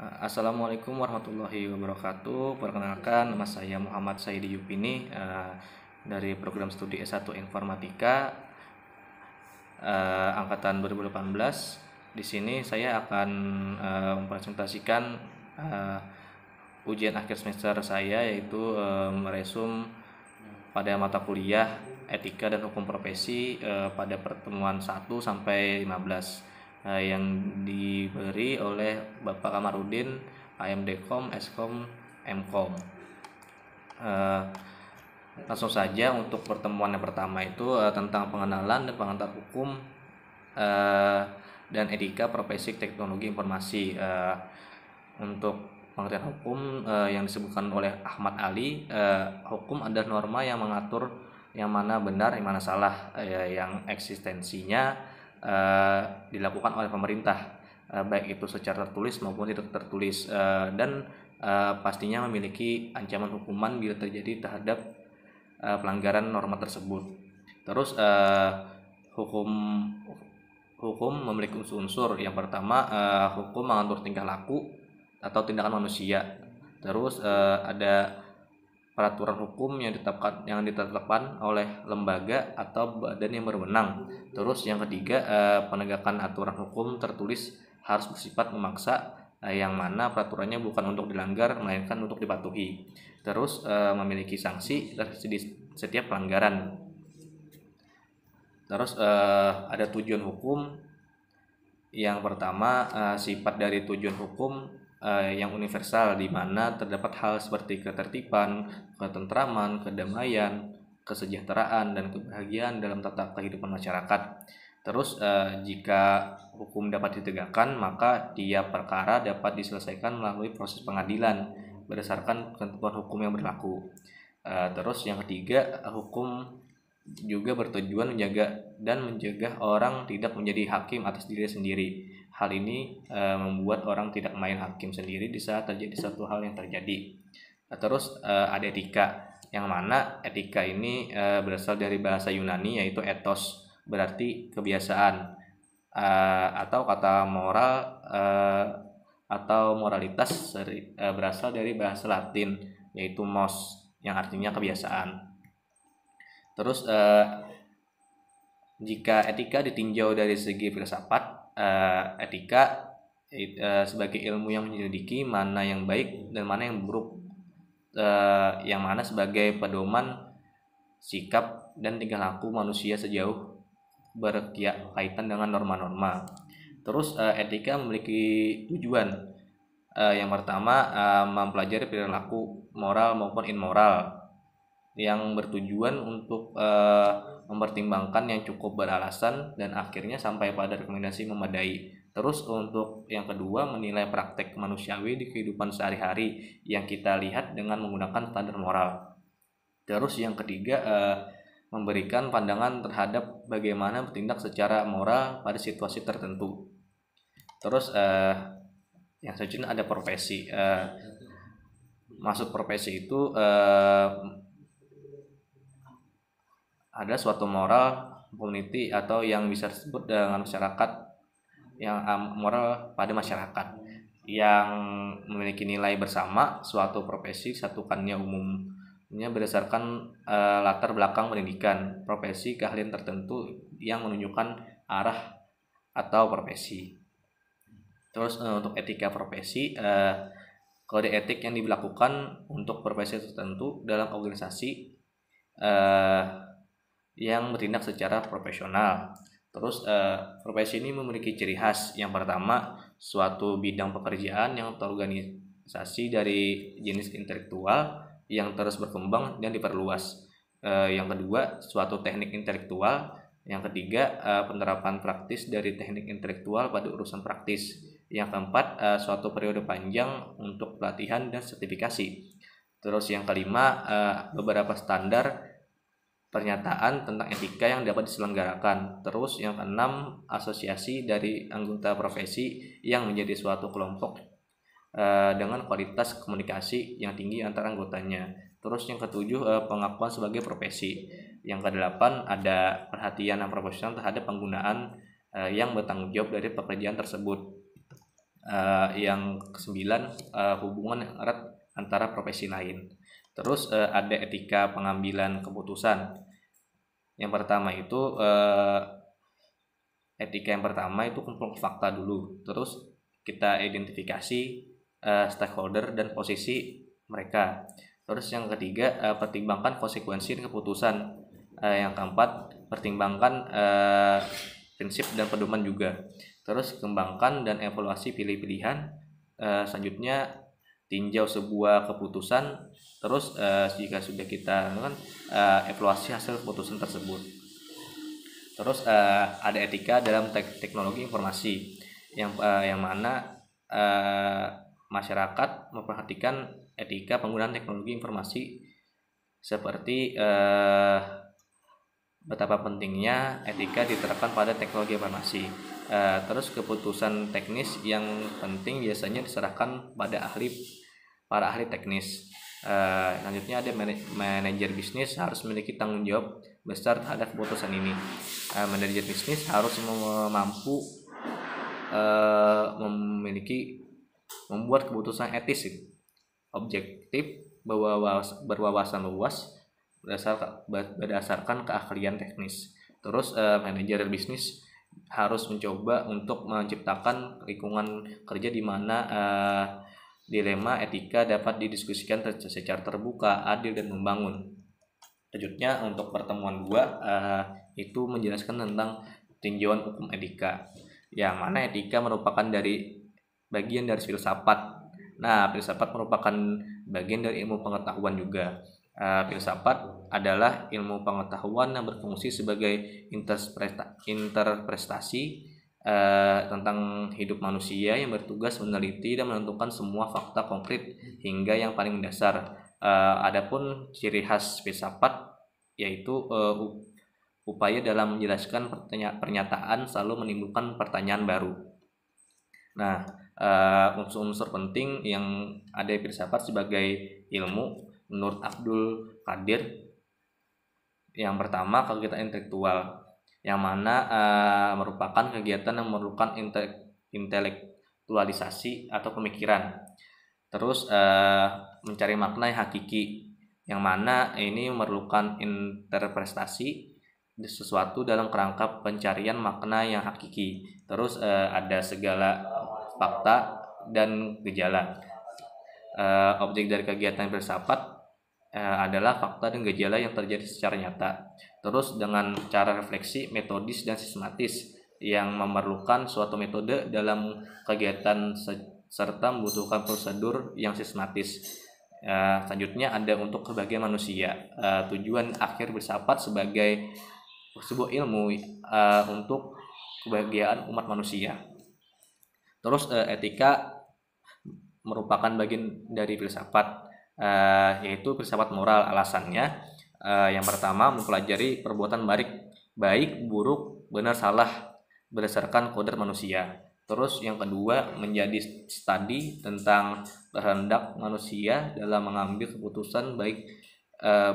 Assalamualaikum warahmatullahi wabarakatuh. Perkenalkan, nama saya Muhammad Saidi Yupini dari program studi S1 Informatika angkatan 2018. Di sini saya akan mempresentasikan ujian akhir semester saya, yaitu meresum pada mata kuliah Etika dan Hukum Profesi pada pertemuan 1 sampai 15 yang diberi oleh Bapak Kamarudin, AMDkom, Eskom, Mkom. Langsung saja untuk pertemuan yang pertama itu tentang pengenalan dan pengantar hukum dan etika profesi teknologi informasi. Untuk pengertian hukum yang disebutkan oleh Ahmad Ali, hukum adalah norma yang mengatur yang mana benar, yang mana salah, yang eksistensinya dilakukan oleh pemerintah, baik itu secara tertulis maupun tidak tertulis, dan pastinya memiliki ancaman hukuman bila terjadi terhadap pelanggaran norma tersebut. Terus hukum memiliki unsur-unsur. Yang pertama, hukum mengatur tingkah laku atau tindakan manusia. Terus ada peraturan hukum yang ditetapkan oleh lembaga atau badan yang berwenang. Terus yang ketiga, penegakan aturan hukum tertulis harus bersifat memaksa, yang mana peraturannya bukan untuk dilanggar melainkan untuk dipatuhi. Terus memiliki sanksi di setiap pelanggaran. Terus ada tujuan hukum. Yang pertama, sifat dari tujuan hukum yang universal, di mana terdapat hal seperti ketertiban, ketentraman, kedamaian, kesejahteraan, dan kebahagiaan dalam tata kehidupan masyarakat. Terus jika hukum dapat ditegakkan, maka tiap perkara dapat diselesaikan melalui proses pengadilan berdasarkan ketentuan hukum yang berlaku. Terus yang ketiga, hukum juga bertujuan menjaga dan mencegah orang tidak menjadi hakim atas diri sendiri. Hal ini membuat orang tidak main hakim sendiri di saat terjadi suatu hal yang terjadi. Terus ada etika, yang mana etika ini berasal dari bahasa Yunani, yaitu ethos, berarti kebiasaan, atau kata moral atau moralitas berasal dari bahasa Latin, yaitu mos, yang artinya kebiasaan. Terus jika etika ditinjau dari segi filsafat, etika sebagai ilmu yang menyelidiki mana yang baik dan mana yang buruk, yang mana sebagai pedoman sikap dan tingkah laku manusia sejauh berkaitan dengan norma-norma. Terus etika memiliki tujuan. Yang pertama, mempelajari perilaku moral maupun immoral yang bertujuan untuk mempertimbangkan yang cukup beralasan dan akhirnya sampai pada rekomendasi memadai. Terus untuk yang kedua, menilai praktek manusiawi di kehidupan sehari-hari yang kita lihat dengan menggunakan standar moral. Terus yang ketiga, memberikan pandangan terhadap bagaimana bertindak secara moral pada situasi tertentu. Terus yang selanjutnya ada profesi. Maksud profesi itu ada suatu moral community atau yang bisa disebut dengan masyarakat, yang moral pada masyarakat yang memiliki nilai bersama. Suatu profesi disatukannya umumnya berdasarkan latar belakang pendidikan, profesi, keahlian tertentu yang menunjukkan arah atau profesi. Terus untuk etika profesi, kode etik yang diberlakukan untuk profesi tertentu dalam organisasi yang bertindak secara profesional. Terus profesi ini memiliki ciri khas. Yang pertama, suatu bidang pekerjaan yang terorganisasi dari jenis intelektual yang terus berkembang dan diperluas. Yang kedua, suatu teknik intelektual. Yang ketiga, penerapan praktis dari teknik intelektual pada urusan praktis. Yang keempat, suatu periode panjang untuk pelatihan dan sertifikasi. Terus yang kelima, beberapa standar pernyataan tentang etika yang dapat diselenggarakan. Terus yang keenam, asosiasi dari anggota profesi yang menjadi suatu kelompok dengan kualitas komunikasi yang tinggi antara anggotanya. Terus yang ketujuh, pengakuan sebagai profesi. Yang kedelapan, ada perhatian yang profesional terhadap penggunaan yang bertanggung jawab dari pekerjaan tersebut. Yang kesembilan, hubungan yang erat antara profesi lain. Terus ada etika pengambilan keputusan. Yang pertama itu etika yang pertama itu kumpul fakta dulu. Terus kita identifikasi stakeholder dan posisi mereka. Terus yang ketiga, pertimbangkan konsekuensi keputusan. Yang keempat, pertimbangkan prinsip dan pedoman juga. Terus kembangkan dan evaluasi pilih-pilihan. Selanjutnya tinjau sebuah keputusan. Terus jika sudah kita evaluasi hasil keputusan tersebut. Terus ada etika dalam teknologi informasi yang mana masyarakat memperhatikan etika penggunaan teknologi informasi seperti betapa pentingnya etika diterapkan pada teknologi informasi. Terus keputusan teknis yang penting biasanya diserahkan pada para ahli teknis. Selanjutnya ada manajer bisnis harus memiliki tanggung jawab besar terhadap keputusan ini. Manajer bisnis harus mampu membuat keputusan etis, objektif, berwawasan luas berdasarkan keahlian teknis. Terus manajer bisnis harus mencoba untuk menciptakan lingkungan kerja di mana dilema etika dapat didiskusikan secara terbuka, adil, dan membangun. Selanjutnya untuk pertemuan 2 itu menjelaskan tentang tinjauan hukum etika, yang mana etika merupakan bagian dari filsafat. Nah, filsafat merupakan bagian dari ilmu pengetahuan juga. Filsafat adalah ilmu pengetahuan yang berfungsi sebagai interpretasi tentang hidup manusia yang bertugas meneliti dan menentukan semua fakta konkret hingga yang paling mendasar. Adapun ciri khas filsafat yaitu upaya dalam menjelaskan pernyataan selalu menimbulkan pertanyaan baru. Nah, unsur-unsur penting yang ada di filsafat sebagai ilmu menurut Abdul Qadir, yang pertama kegiatan intelektual, yang mana merupakan kegiatan yang memerlukan intelektualisasi atau pemikiran. Terus mencari makna yang hakiki, yang mana ini memerlukan interpretasi sesuatu dalam kerangka pencarian makna yang hakiki. Terus ada segala fakta dan gejala. Objek dari kegiatan filsafat adalah fakta dan gejala yang terjadi secara nyata. Terus dengan cara refleksi, metodis, dan sistematis yang memerlukan suatu metode dalam kegiatan serta membutuhkan prosedur yang sistematis. Selanjutnya ada untuk kebahagiaan manusia. Tujuan akhir filsafat sebagai sebuah ilmu untuk kebahagiaan umat manusia. Terus etika merupakan bagian dari filsafat, yaitu filsafat moral. Alasannya yang pertama, mempelajari perbuatan baik, buruk, benar, salah berdasarkan kodrat manusia. Terus yang kedua, menjadi studi tentang kehendak manusia dalam mengambil keputusan baik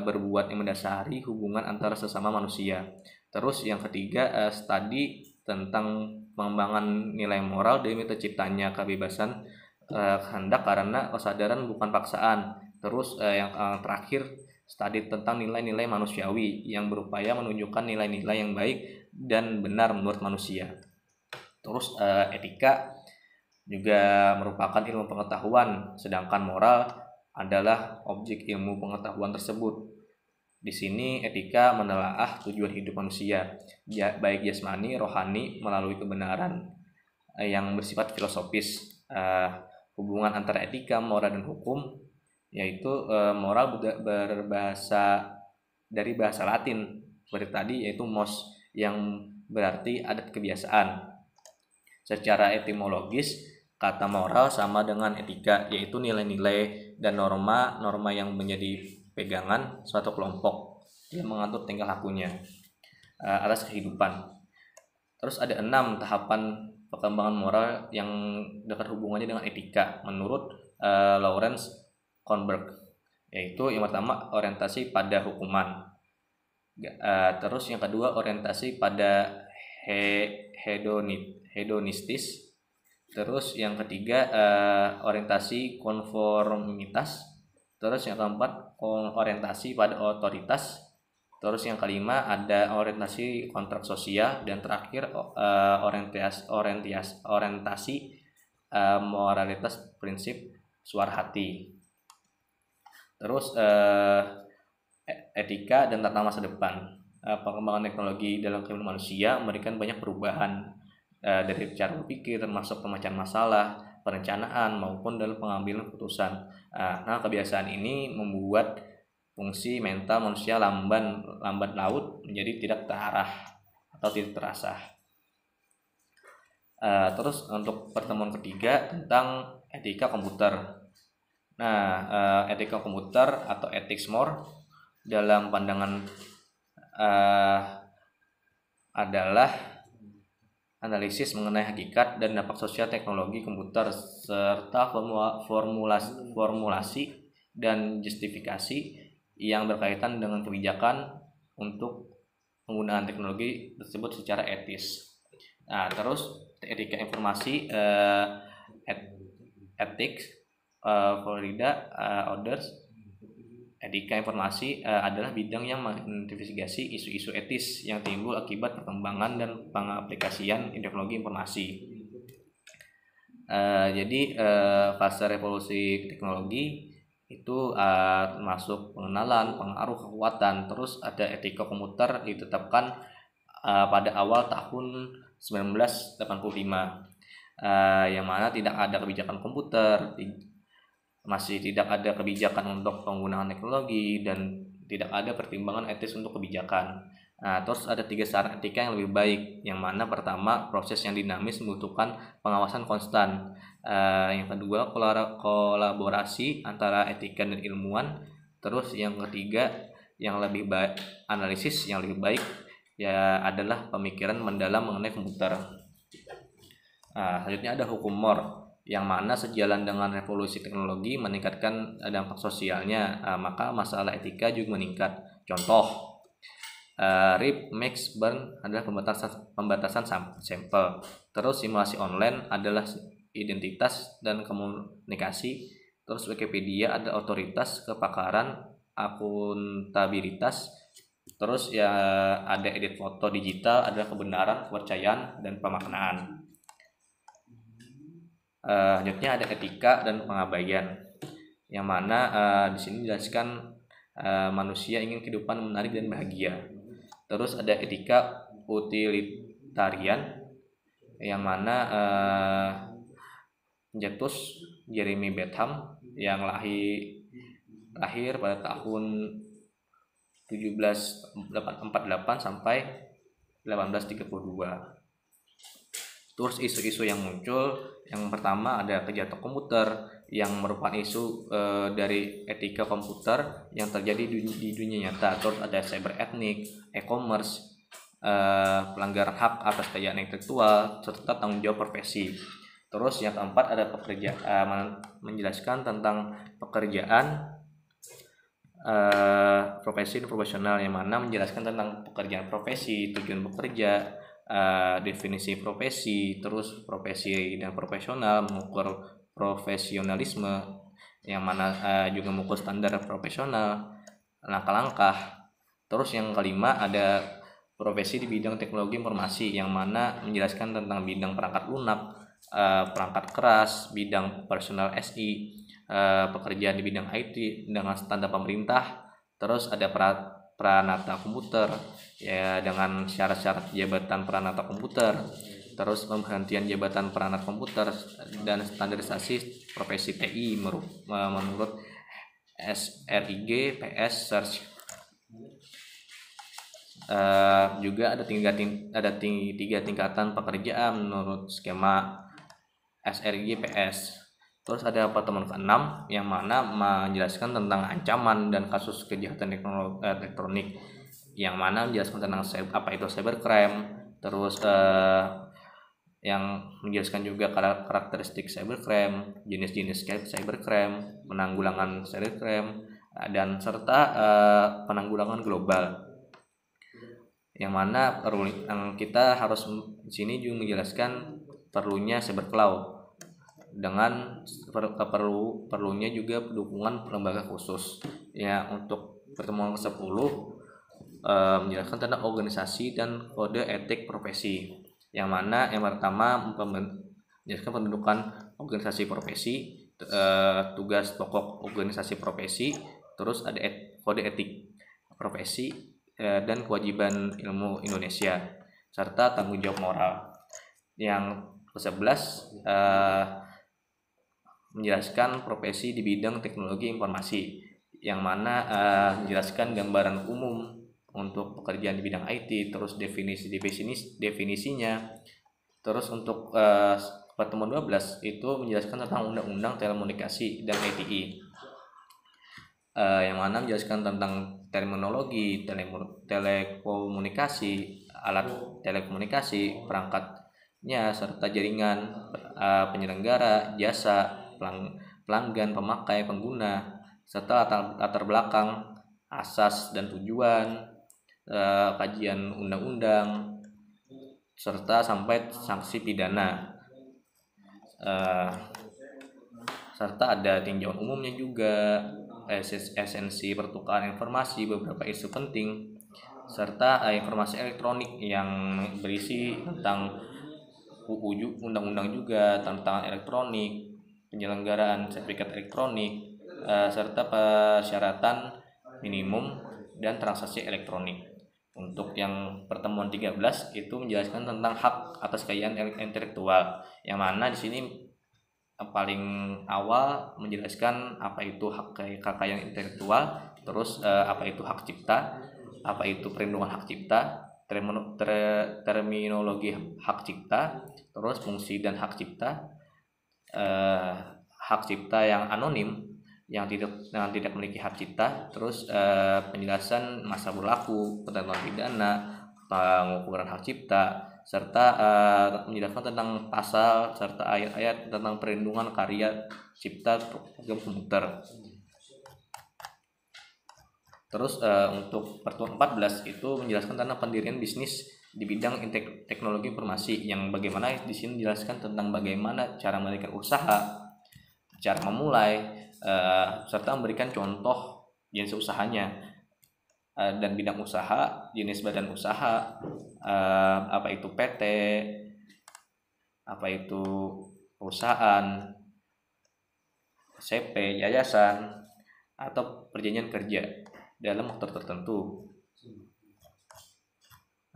berbuat yang mendasari hubungan antara sesama manusia. Terus yang ketiga, studi tentang pengembangan nilai moral demi terciptanya kebebasan kehendak karena kesadaran bukan paksaan. Terus yang terakhir, studi tentang nilai-nilai manusiawi yang berupaya menunjukkan nilai-nilai yang baik dan benar menurut manusia. Terus etika juga merupakan ilmu pengetahuan, sedangkan moral adalah objek ilmu pengetahuan tersebut. Di sini etika menelaah tujuan hidup manusia, baik jasmani, rohani, melalui kebenaran yang bersifat filosofis. Hubungan antara etika, moral, dan hukum, yaitu moral berbahasa dari bahasa Latin seperti tadi, yaitu mos, yang berarti adat kebiasaan. Secara etimologis, kata moral sama dengan etika, yaitu nilai-nilai dan norma yang menjadi pegangan suatu kelompok yang mengatur tingkah lakunya atas kehidupan. Terus ada 6 tahapan perkembangan moral yang dekat hubungannya dengan etika menurut Lawrence Kohlberg, yaitu yang pertama orientasi pada hukuman, terus yang kedua orientasi pada hedonistis, Terus yang ketiga orientasi konformitas. Terus yang keempat orientasi pada otoritas. Terus yang kelima ada orientasi kontrak sosial, dan terakhir orientasi moralitas prinsip suara hati. Terus etika dan tata masa depan. Perkembangan teknologi dalam kehidupan manusia memberikan banyak perubahan dari cara berpikir, termasuk pemecahan masalah, perencanaan, maupun dalam pengambilan keputusan. Nah, kebiasaan ini membuat fungsi mental manusia lambat laut menjadi tidak terarah atau tidak terasah. Terus untuk pertemuan ketiga tentang etika komputer. Nah, etika komputer atau ethics more dalam pandangan adalah analisis mengenai hakikat dan dampak sosial teknologi komputer serta formulasi dan justifikasi yang berkaitan dengan kebijakan untuk penggunaan teknologi tersebut secara etis. Nah, terus etika informasi, ethics, Florida Orders. Etika informasi adalah bidang yang menginvestigasi isu-isu etis yang timbul akibat perkembangan dan pengaplikasian teknologi informasi. Jadi fase revolusi teknologi itu termasuk pengenalan, pengaruh, kekuatan. Terus ada etika komputer ditetapkan pada awal tahun 1985, yang mana tidak ada kebijakan komputer, masih tidak ada kebijakan untuk penggunaan teknologi, dan tidak ada pertimbangan etis untuk kebijakan. Nah, terus ada 3 saran etika yang lebih baik, yang mana pertama, proses yang dinamis membutuhkan pengawasan konstan. Yang kedua, kolaborasi antara etika dan ilmuwan. Terus yang ketiga, yang lebih baik, analisis yang lebih baik ya adalah pemikiran mendalam mengenai komputer. Selanjutnya ada hukum Moore, yang mana sejalan dengan revolusi teknologi meningkatkan dampak sosialnya, maka masalah etika juga meningkat. Contoh, RIP, Max, Burn adalah pembatasan sampel. Terus simulasi online adalah identitas dan komunikasi. Terus Wikipedia ada otoritas, kepakaran, akuntabilitas. Terus ya ada edit foto digital adalah kebenaran, kepercayaan, dan pemaknaan. Selanjutnya ada etika dan pengabaian, yang mana di sini dijelaskan manusia ingin kehidupan menarik dan bahagia. Terus ada etika utilitarian, yang mana pencetus Jeremy Bentham yang lahir pada tahun 1748 sampai 1832. Terus isu-isu yang muncul, yang pertama ada kejahatan komputer, yang merupakan isu dari etika komputer yang terjadi di dunia nyata. Terus ada cyber ethnic, e-commerce, pelanggaran hak atas kekayaan intelektual, serta tanggung jawab profesi. Terus yang keempat ada menjelaskan tentang pekerjaan, profesi dan profesional, yang mana menjelaskan tentang pekerjaan profesi, tujuan bekerja, definisi profesi, terus profesi dan profesional, mengukur profesionalisme, yang mana juga mengukur standar profesional, langkah-langkah. Terus yang kelima ada profesi di bidang teknologi informasi, yang mana menjelaskan tentang bidang perangkat lunak, perangkat keras, bidang personal SI, pekerjaan di bidang IT dengan standar pemerintah. Terus ada pranata komputer, ya dengan syarat-syarat jabatan pranata komputer. Terus pemberhentian jabatan pranata komputer dan standarisasi profesi TI menurut SRIG PS Search. Juga ada tiga tingkatan pekerjaan menurut skema SRIG PS. Terus ada pertemuan ke-6, yang mana menjelaskan tentang ancaman dan kasus kejahatan elektronik, yang mana menjelaskan tentang apa itu cybercrime. Terus yang menjelaskan juga karakteristik cybercrime, jenis-jenis cybercrime, penanggulangan cybercrime, dan serta penanggulangan global, yang mana kita harus di sini juga menjelaskan perlunya cybercloud, dengan perlunya juga dukungan lembaga khusus. Ya, untuk pertemuan ke-10 menjelaskan tentang organisasi dan kode etik profesi, yang mana yang pertama menjelaskan pendudukan organisasi profesi, tugas pokok organisasi profesi, terus ada kode etik profesi, dan kewajiban ilmu Indonesia, serta tanggung jawab moral. Yang ke-11 menjelaskan profesi di bidang teknologi informasi, yang mana menjelaskan gambaran umum untuk pekerjaan di bidang IT, terus definisinya. Terus untuk pertemuan 12 itu menjelaskan tentang undang-undang telekomunikasi dan ITE, yang mana menjelaskan tentang terminologi telekomunikasi, alat telekomunikasi, perangkatnya, serta jaringan, penyelenggara, jasa, pelanggan, pemakai, pengguna, serta latar belakang, asas dan tujuan, kajian undang-undang, serta sampai sanksi pidana, serta ada tinjauan umumnya juga, esensi pertukaran informasi, beberapa isu penting, serta informasi elektronik yang berisi tentang undang-undang juga tentang elektronik, penyelenggaraan sertifikat elektronik, serta persyaratan minimum dan transaksi elektronik. Untuk yang pertemuan 13 itu menjelaskan tentang hak atas kekayaan intelektual, yang mana di sini paling awal menjelaskan apa itu hak kekayaan intelektual, terus apa itu hak cipta, apa itu perlindungan hak cipta, terminologi hak cipta, terus fungsi dan hak cipta, hak cipta yang anonim, yang tidak memiliki hak cipta, terus penjelasan masa berlaku, ketentuan pidana, pengukuran hak cipta, serta menjelaskan tentang pasal serta ayat-ayat tentang perlindungan karya cipta program komputer. Terus untuk pertemuan 14 itu menjelaskan tentang pendirian bisnis di bidang teknologi informasi, yang bagaimana di sini menjelaskan tentang bagaimana cara mendirikan usaha, cara memulai, serta memberikan contoh jenis usahanya, dan bidang usaha, jenis badan usaha, apa itu PT, apa itu perusahaan, CP, yayasan, atau perjanjian kerja dalam waktu tertentu.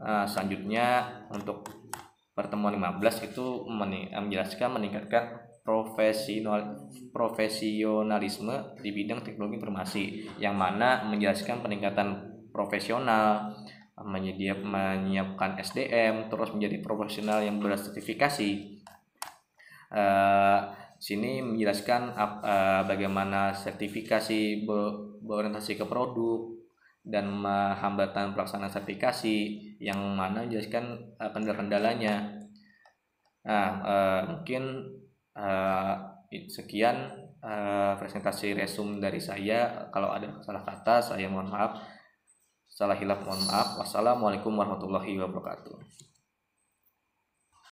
Selanjutnya untuk pertemuan 15 itu menjelaskan meningkatkan profesionalisme di bidang teknologi informasi, yang mana menjelaskan peningkatan profesional, menyiapkan SDM, terus menjadi profesional yang bersertifikasi. Sini menjelaskan bagaimana sertifikasi berorientasi ke produk dan hambatan pelaksanaan sertifikasi, yang mana menjelaskan kendala-kendalanya. Mungkin sekian presentasi resume dari saya. Kalau ada salah kata saya mohon maaf, salah hilaf mohon maaf. Wassalamualaikum warahmatullahi wabarakatuh.